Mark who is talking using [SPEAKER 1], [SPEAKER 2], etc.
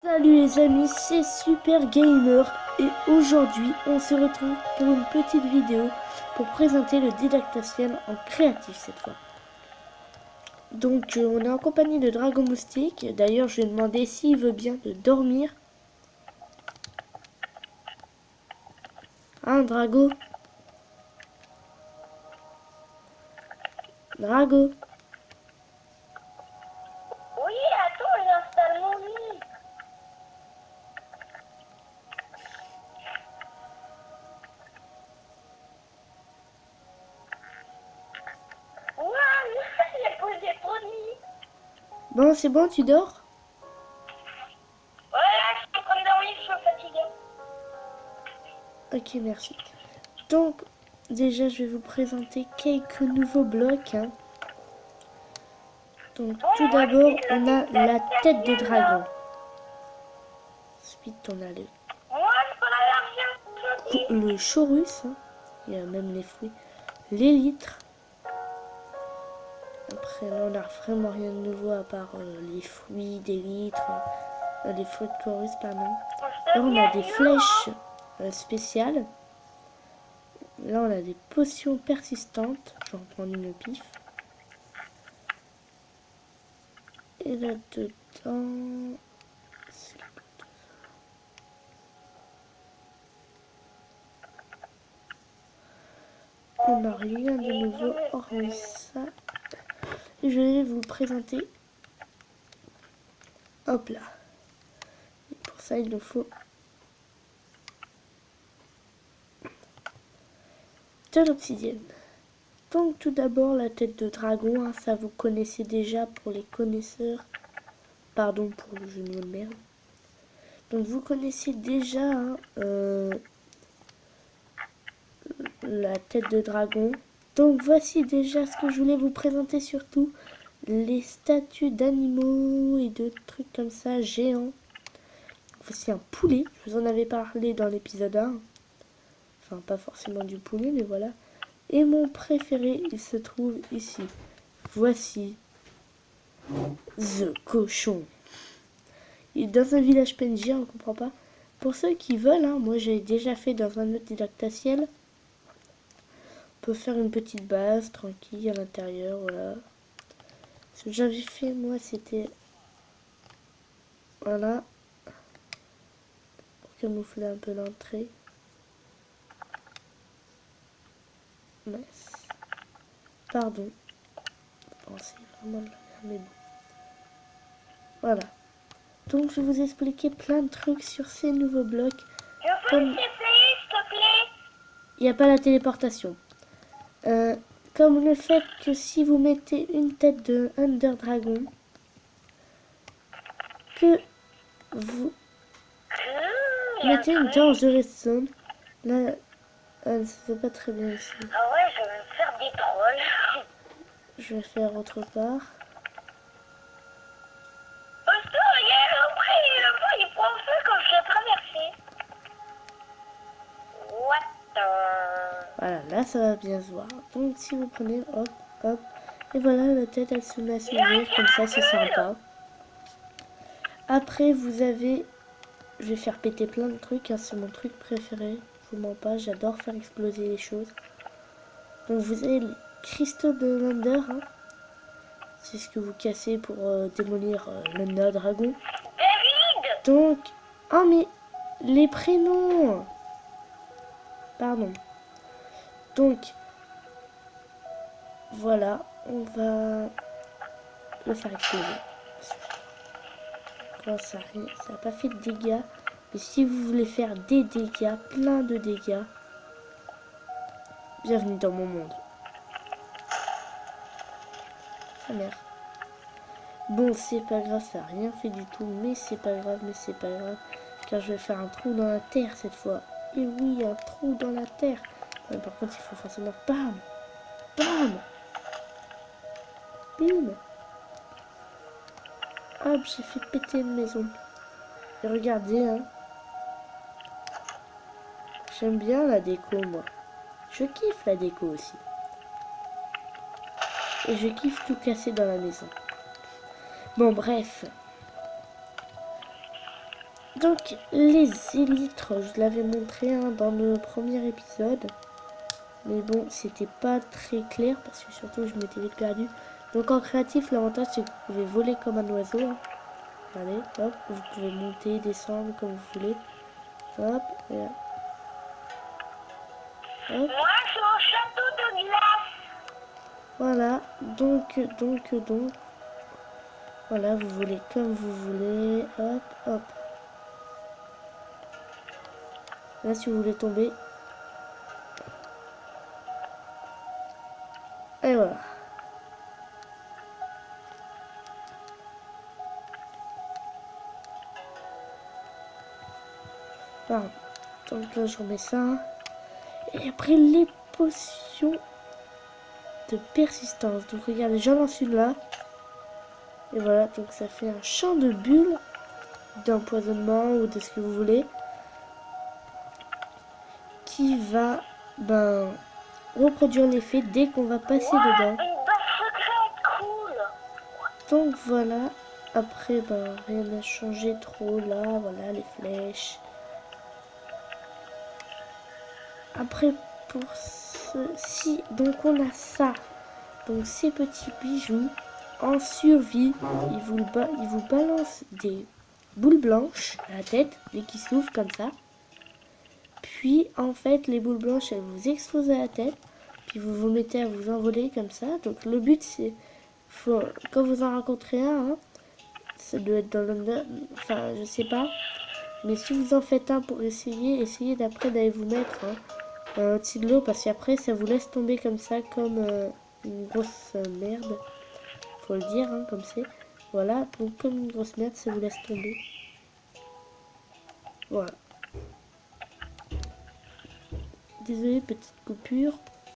[SPEAKER 1] Salut les amis, c'est Super Gamer et aujourd'hui on se retrouve pour une petite vidéo pour présenter le Didacticiel en créatif cette fois. Donc on est en compagnie de Drago Moustique. D'ailleurs je lui ai demandé s'il veut bien de dormir. Hein Drago? Drago?
[SPEAKER 2] Oui, attends, j'installe mon lit. Ouah, j'ai posé trop de lit.
[SPEAKER 1] Bon c'est bon, tu dors?
[SPEAKER 2] Voilà, je suis en train de dormir, je suis fatiguée.
[SPEAKER 1] Ok, merci. Donc déjà je vais vous présenter quelques nouveaux blocs. Donc tout d'abord on a la tête de dragon. Ensuite on a
[SPEAKER 2] Moi, je peux la version
[SPEAKER 1] le chorus, il y a même les fruits, l'élytre. Après là on n'a vraiment rien de nouveau à part les fruits d'élytre, les fruits de chorus pardon. Là on a des flèches spéciales. Là on a des potions persistantes, je vais en prendre une au pif. Et là dedans on n'a rien de nouveau hormis ça. Et je vais vous présenter. Hop là. Et pour ça il nous faut de l'obsidienne. Donc tout d'abord la tête de dragon, ça vous connaissez déjà pour les connaisseurs. Pardon pour le jeu de merde. Donc vous connaissez déjà la tête de dragon. Donc voici déjà ce que je voulais vous présenter surtout. Les statues d'animaux et de trucs comme ça géants. Voici un poulet, je vous en avais parlé dans l'épisode 1. Enfin pas forcément du poulet mais voilà. Et mon préféré il se trouve ici. Voici The Cochon. Il est dans un village PNJ, on ne comprend pas. Pour ceux qui veulent, moi j'ai déjà fait dans un autre Didacticiel. On peut faire une petite base tranquille à l'intérieur, voilà. Ce que j'avais fait moi c'était, voilà, pour camoufler un peu l'entrée. Mince. Pardon. C'est vraiment de la merde, mais bon. Voilà. Donc je vais vous expliquer plein de trucs sur ces nouveaux blocs.
[SPEAKER 2] Je peux s'il te plaît.
[SPEAKER 1] Il n'y a pas la téléportation. Comme le fait que si vous mettez une tête de Ender Dragon, que vous mettez une torche de redstone, là, ça se fait pas très bien ici.
[SPEAKER 2] Ah ouais, je vais me faire des trolls.
[SPEAKER 1] Je vais faire autre part.
[SPEAKER 2] Parce que regarde, après, il prend feu quand je l'ai traversé. What the...
[SPEAKER 1] Voilà, là ça va bien se voir. Donc si vous prenez, hop, hop, et voilà, la tête elle se met à s'ouvrir, comme ça c'est sympa. Après vous avez, je vais faire péter plein de trucs, c'est mon truc préféré, je vous mens pas, j'adore faire exploser les choses. Donc vous avez les cristaux de l'Ender, c'est ce que vous cassez pour démolir l'Ender Dragon. Donc, oh mais les prénoms, pardon. Donc, voilà, on va le faire exploser. Ça n'a pas fait de dégâts. Mais si vous voulez faire des dégâts, plein de dégâts, bienvenue dans mon monde. Sa mère. Bon, c'est pas grave, ça n'a rien fait du tout. Mais c'est pas grave, car je vais faire un trou dans la terre cette fois. Et oui, un trou dans la terre. Mais par contre, il faut forcément... Bam! Bam! Bim! Hop, j'ai fait péter une maison. Et regardez, j'aime bien la déco, moi. Je kiffe la déco aussi. Et je kiffe tout casser dans la maison. Bon, bref. Donc les élytres, je l'avais montré hein, dans le premier épisode. Mais bon, c'était pas très clair parce que surtout je m'étais vite perdu. Donc en créatif, l'avantage c'est que vous pouvez voler comme un oiseau. Hein. Regardez, hop, vous pouvez monter, descendre comme vous voulez. Hop, et là. Hop.
[SPEAKER 2] Moi, je suis au château de glace.
[SPEAKER 1] Voilà, donc, voilà, vous volez comme vous voulez. Hop, hop. Là, si vous voulez tomber. Et voilà. Pardon. Donc là, je remets ça. Et après, les potions de persistance. Donc regardez, j'en lance une là. Et voilà, donc ça fait un champ de bulles d'empoisonnement ou de ce que vous voulez. Qui va reproduire l'effet dès qu'on va passer dedans.
[SPEAKER 2] Une base secrète, cool.
[SPEAKER 1] Donc voilà, après rien n'a changé trop là, voilà les flèches. Après pour ceci, donc on a ça, donc ces petits bijoux en survie, ils vous balancent des boules blanches à la tête dès qu'ils s'ouvrent comme ça. Puis en fait les boules blanches elles vous explosent à la tête, puis vous vous mettez à vous envoler comme ça. Donc le but c'est quand vous en rencontrez un, hein, ça doit être dans le... Enfin, je sais pas. Mais si vous en faites un pour essayez d'après d'aller vous mettre au-dessus de l'eau. Parce qu'après, ça vous laisse tomber comme ça, comme une grosse merde. Faut le dire, hein, comme c'est. Voilà, donc comme une grosse merde, ça vous laisse tomber. Voilà. Désolé, petite coupure.